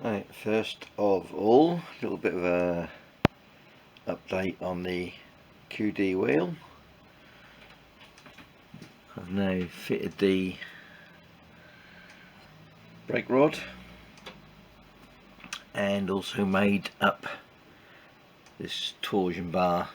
Right, first of all, a little bit of a update on the QD wheel. I've now fitted the brake rod and also made up this torsion bar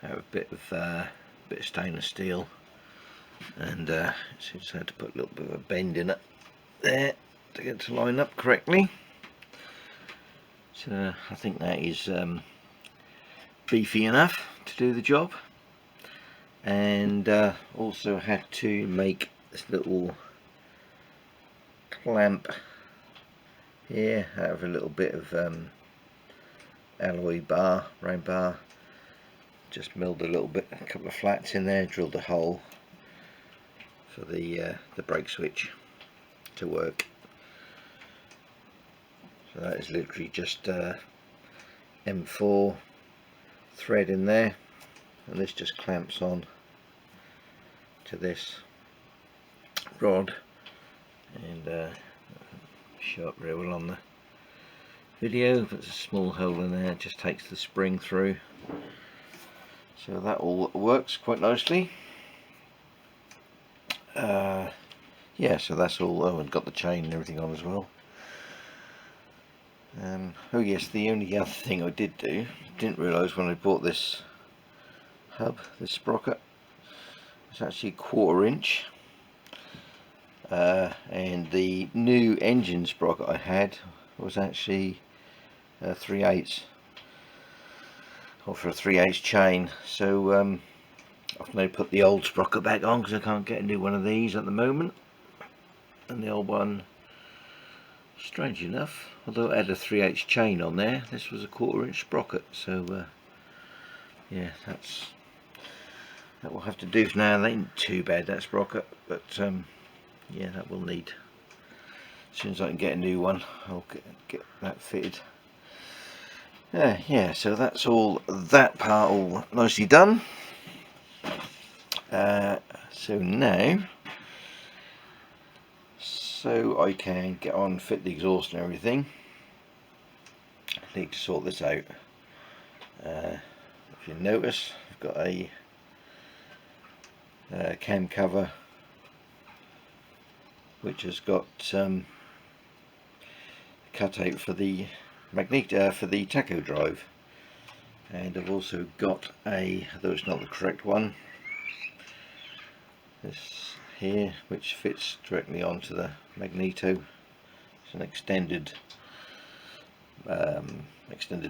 out of a bit of stainless steel, and just had to put a little bit of a bend in it there to get it to line up correctly. So I think that is beefy enough to do the job. And also had to make this little clamp here out of a little bit of alloy bar, round bar. Just milled a little bit, a couple of flats in there, drilled a hole for the brake switch to work. So that is literally just M4 thread in there, and this just clamps on to this rod, and show up very well on the video. There's a small hole in there, it just takes the spring through, so that all works quite nicely. Yeah, so that's all. Oh, and got the chain and everything on as well. Oh yes, the only other thing I didn't realise when I bought this hub, this sprocket, it's actually 1/4 inch, and the new engine sprocket I had was actually 3/8, or for a 3/8 chain. So I've now put the old sprocket back on because I can't get a new one of these at the moment, and the old one, strange enough, although it had a 3/8 chain on there, this was a 1/4 inch sprocket. So yeah, that will have to do for now. That ain't too bad, that sprocket, but yeah, that will need, as soon as I can get a new one, I'll get that fitted. Yeah, so that's all, that part all nicely done. So now, so I can get on, fit the exhaust and everything, I need to sort this out. If you notice, I've got a cam cover which has got cutout for the for the Tacho drive, and I've also got a, though it's not the correct one, this here, which fits directly onto the magneto. It's an extended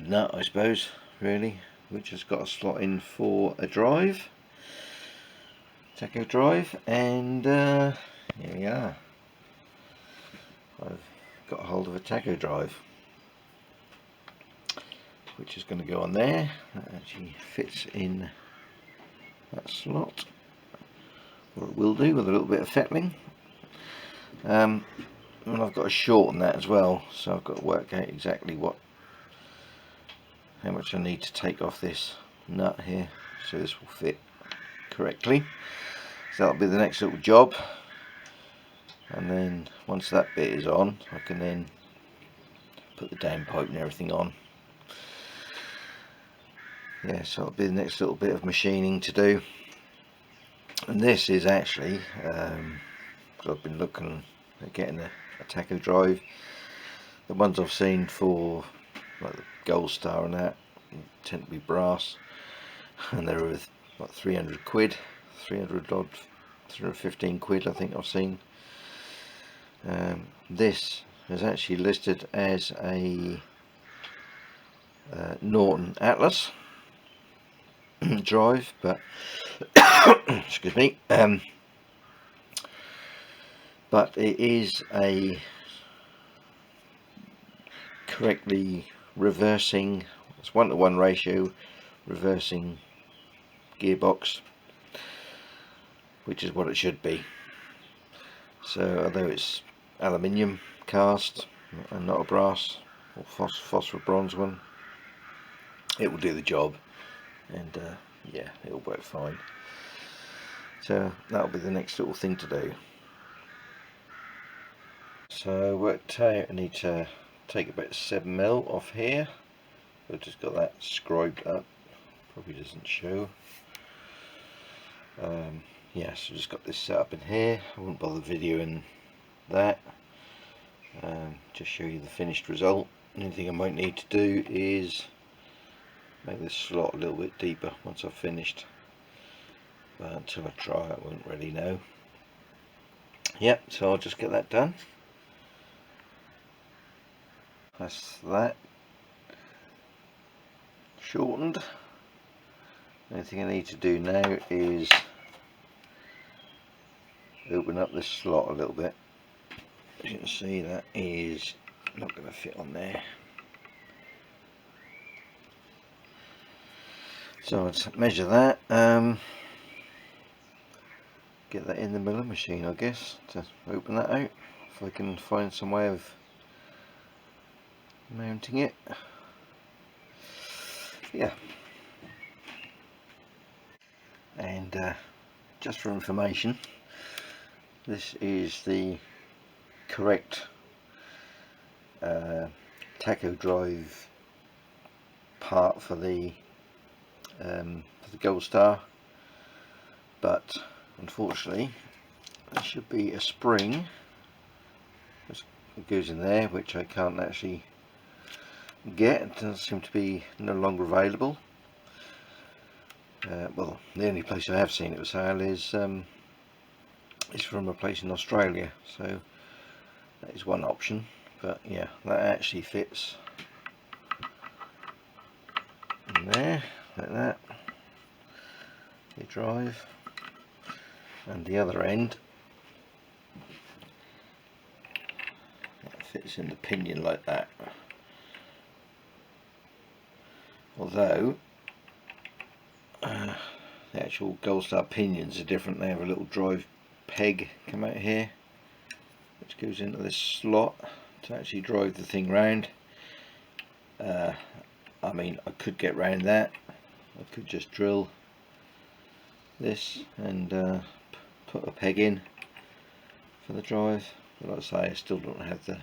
nut, I suppose, really, which has got a slot in for a drive, Tacho drive, and here we are. I've got a hold of a Tacho drive, which is going to go on there. That actually fits in that slot, or it will do, with a little bit of fettling. And I've got to shorten that as well, so I've got to work out exactly how much I need to take off this nut here, so this will fit correctly. So that'll be the next little job, and then once that bit is on, I can then put the downpipe and everything on. Yeah, so that'll be the next little bit of machining to do. And this is actually, I've been looking at getting a Tacho drive. The ones I've seen for like the Gold Star and that tend to be brass, and they're with like 300 quid, 300 odd, 315 quid I think I've seen. This is actually listed as a Norton Atlas drive, but excuse me, but it is a correctly reversing, it's 1:1 ratio reversing gearbox, which is what it should be. So although it's aluminium cast and not a brass or phosphor bronze one, it will do the job, and yeah, it'll work fine. So that'll be the next little thing to do. So I worked out I need to take about 7mm off here. I've just got that scribed up, probably doesn't show. Yeah, so just got this set up in here. I won't bother videoing that, just show you the finished result. The only thing I might need to do is make this slot a little bit deeper once I've finished, but until I try I won't really know. Yep, so I'll just get that done. That's that shortened. The only thing I need to do now is open up this slot a little bit. As you can see, that is not going to fit on there. So let's measure that, get that in the milling machine, I guess, to open that out, if I can find some way of mounting it. Yeah. And just for information, this is the correct tacho drive part for the Gold Star, but unfortunately there should be a spring that goes in there, which I can't actually get. It doesn't seem to be no longer available. Well, the only place I have seen it for sale is from a place in Australia, so that is one option. But yeah, that actually fits in there like that, the drive, and the other end that fits in the pinion like that. Although the actual Gold Star pinions are different. They have a little drive peg come out here which goes into this slot to actually drive the thing round. I mean, I could get round that. I could just drill this and put a peg in for the drive, but like I say, I still don't have the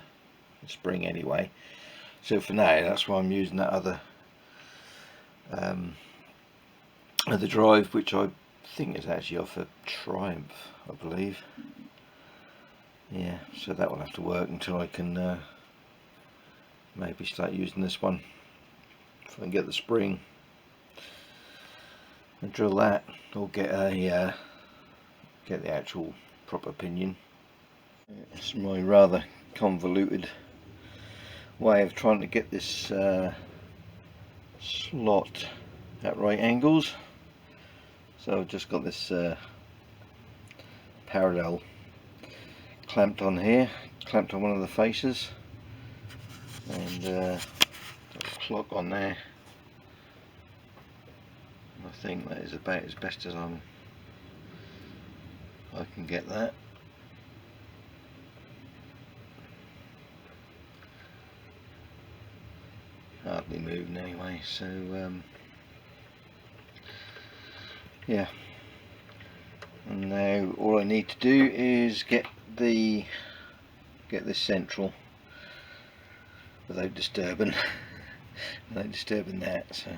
spring anyway. So for now, that's why I'm using that other drive, which I think is actually off a Triumph, I believe. Yeah, so that will have to work until I can maybe start using this one. If I can get the spring and drill that, or get a get the actual proper pinion. It's my rather convoluted way of trying to get this slot at right angles. So I've just got this parallel clamped on here, clamped on one of the faces, and a clock on there. I think that is about as best as I can get that. Hardly moving anyway, so yeah. And now all I need to do is get this central without disturbing that. So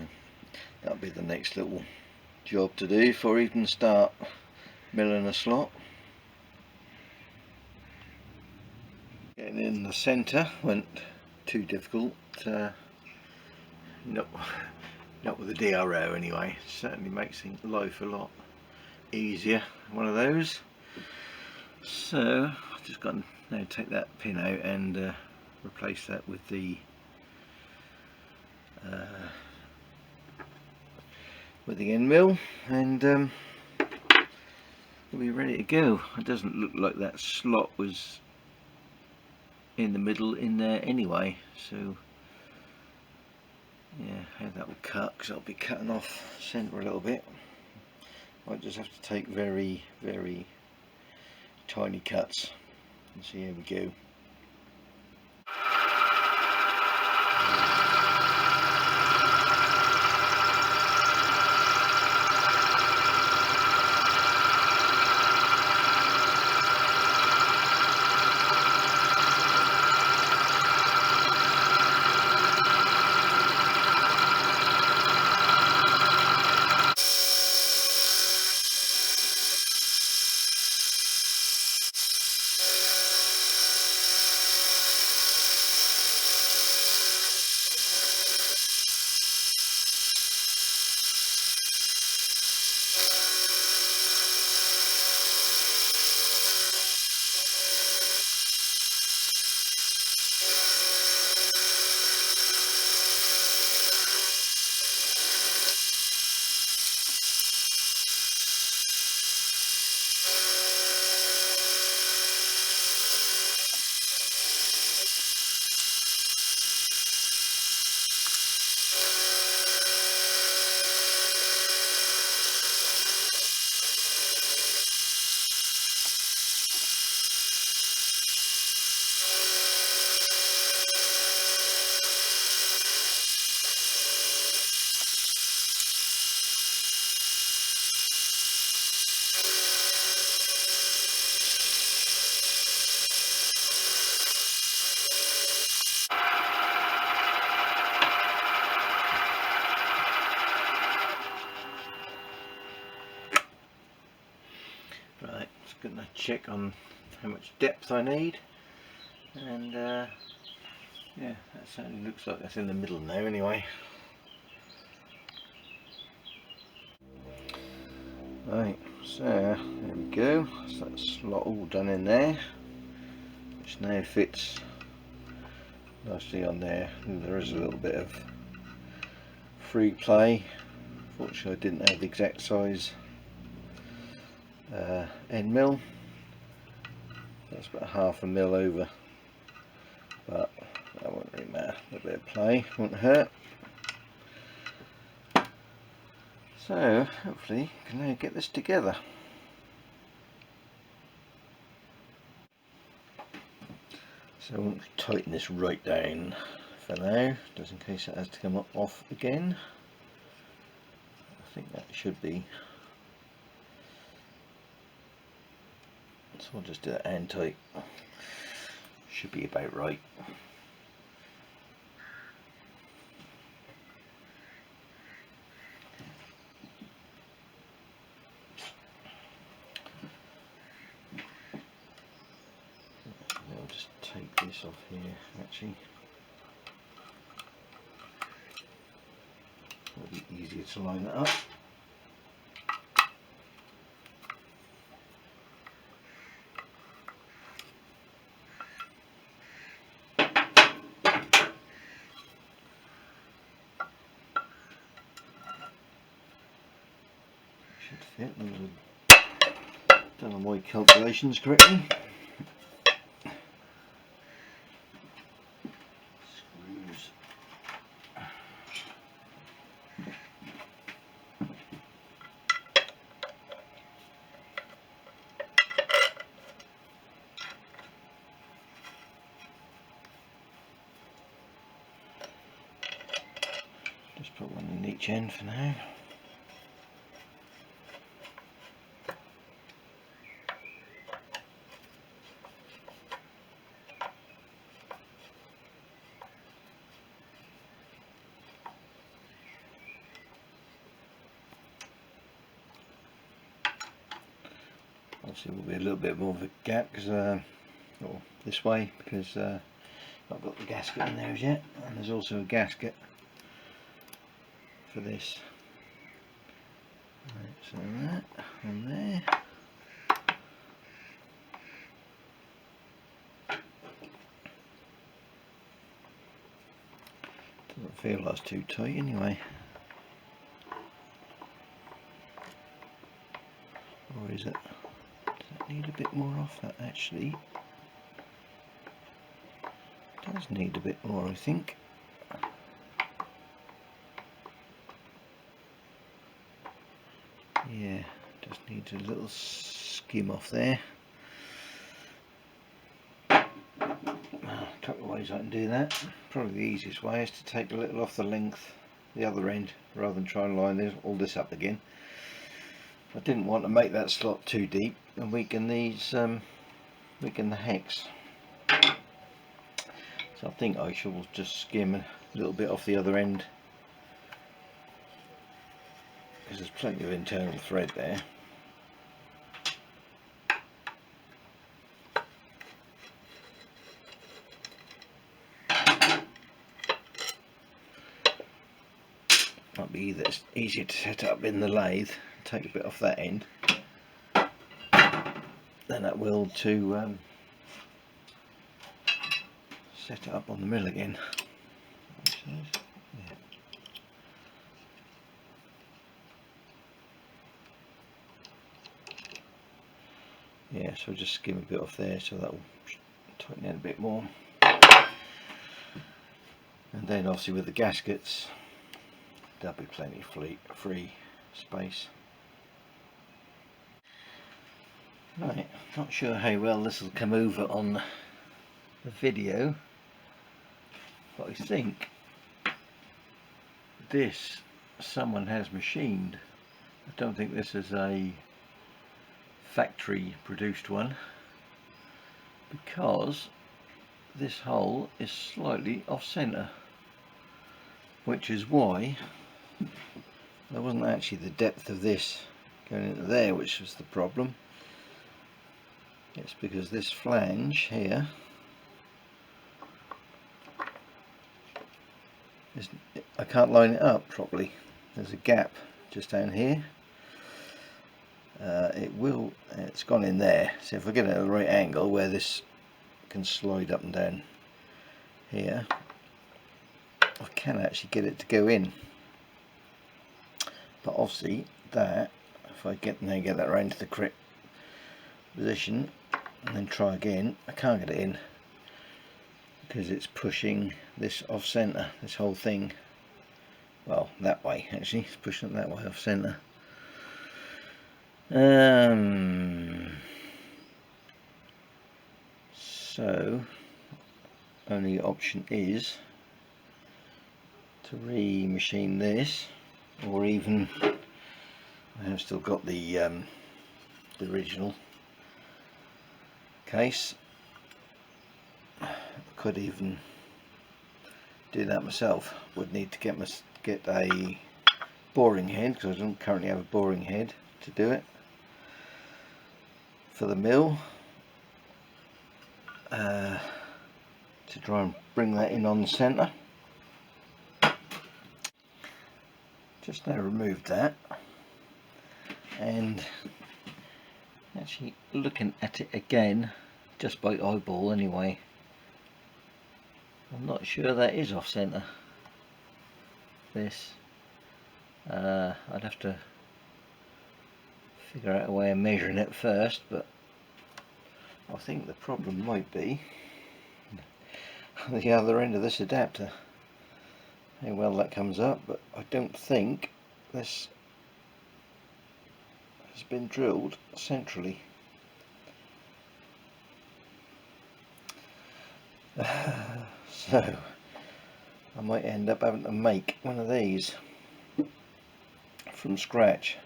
that'll be the next little job to do before I even start milling a slot. Getting in the centre went too difficult. Not with the DRO anyway. Certainly makes life a lot easier, one of those. So I've just got to now take that pin out and replace that with the end mill, and we'll be ready to go. It doesn't look like that slot was in the middle in there anyway, so yeah, how that will cut, because I'll be cutting off centre a little bit. Might just have to take very, very tiny cuts. And so here we go. check on how much depth I need, and yeah, that certainly looks like that's in the middle now anyway. Right, so there we go, so that slot all done in there, which now fits nicely on there. And there is a little bit of free play. Fortunately I didn't have the exact size end mill. That's about half a mil over, but that won't really matter. A bit of play won't hurt. So hopefully you can now get this together. So I won't tighten this right down for now, just in case it has to come off again. I think that should be. So I'll just do that hand tight. Should be about right. I'll just take this off here actually. It'll be easier to line that up. Should fit. I've done my calculations correctly. Screws. Just put one in each end for now. Obviously will be a little bit more of a gap because, or this way, because I've got the gasket in there as yet, and there's also a gasket for this. Right, so that on there. Doesn't feel like it's too tight anyway. Or is it? Does that need a bit more off? That actually does need a bit more, I think. Yeah, just needs a little skim off there. A couple of ways I can do that. Probably the easiest way is to take a little off the length, the other end, rather than try and line all this up again. I didn't want to make that slot too deep and weaken these, weaken the hex. So I think I shall just skim a little bit off the other end, because there's plenty of internal thread there. Might be either easier to set up in the lathe, take a bit off that end, than that will to set it up on the mill again. Yeah, so just skim a bit off there, so that will tighten it a bit more. And then obviously with the gaskets, there'll be plenty of free space. Right, not sure how well this will come over on the video, but I think this someone has machined. I don't think this is a factory produced one, because this hole is slightly off center, which is why there wasn't actually the depth of this going into there which was the problem. It's because this flange here I can't line it up properly. There's a gap just down here. It's gone in there, so if I get it at the right angle where this can slide up and down here, I can actually get it to go in. But obviously that, if I get that around to the correct position and then try again, I can't get it in because it's pushing this off centre, this whole thing. Well, that way actually, it's pushing it that way off centre. So only option is to re-machine this, or even I have still got the original case. I could even do that myself. Would need to get a boring head, because I don't currently have a boring head to do it for the mill, to try and bring that in on the centre. Just now removed that, and actually looking at it again, just by eyeball anyway, I'm not sure that is off centre. This I'd have to figure out a way of measuring it first, but I think the problem might be the other end of this adapter, how well that comes up, but I don't think this has been drilled centrally. So I might end up having to make one of these from scratch,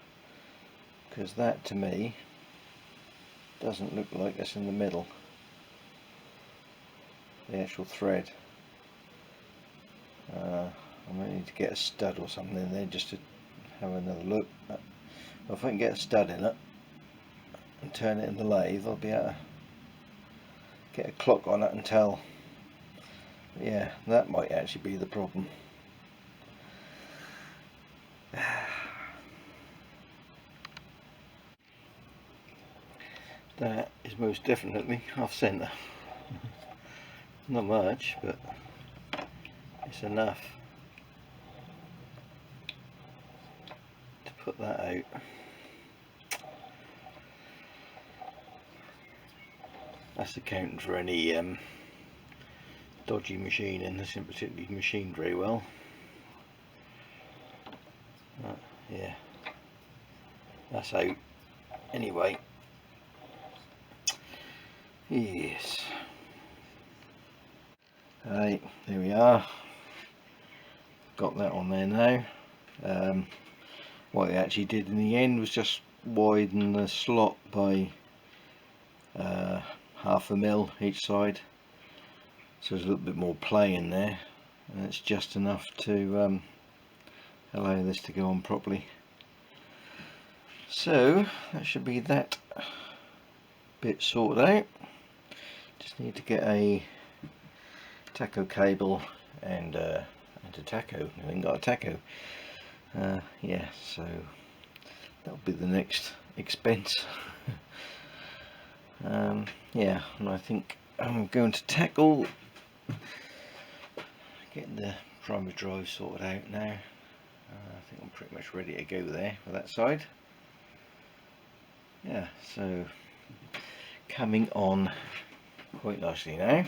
because that to me doesn't look like it's in the middle, the actual thread. I might need to get a stud or something in there just to have another look. But if I can get a stud in it and turn it in the lathe, I'll be able to get a clock on it and tell. Yeah, that might actually be the problem. That is most definitely off centre. Not much, but it's enough to put that out. That's accounting for any dodgy machining. This isn't particularly machined very well. Yeah, that's out anyway. Yes. Right, there we are. Got that on there now. What I actually did in the end was just widen the slot by half a mil each side, so there's a little bit more play in there, and it's just enough to allow this to go on properly. So that should be that bit sorted out. Just need to get a Tacho cable and a Tacho. I haven't got a Tacho. Yeah, so that'll be the next expense. Yeah, and I think I'm going to tackle getting the primary drive sorted out now. I think I'm pretty much ready to go there for that side. Yeah, so coming on quite nicely now.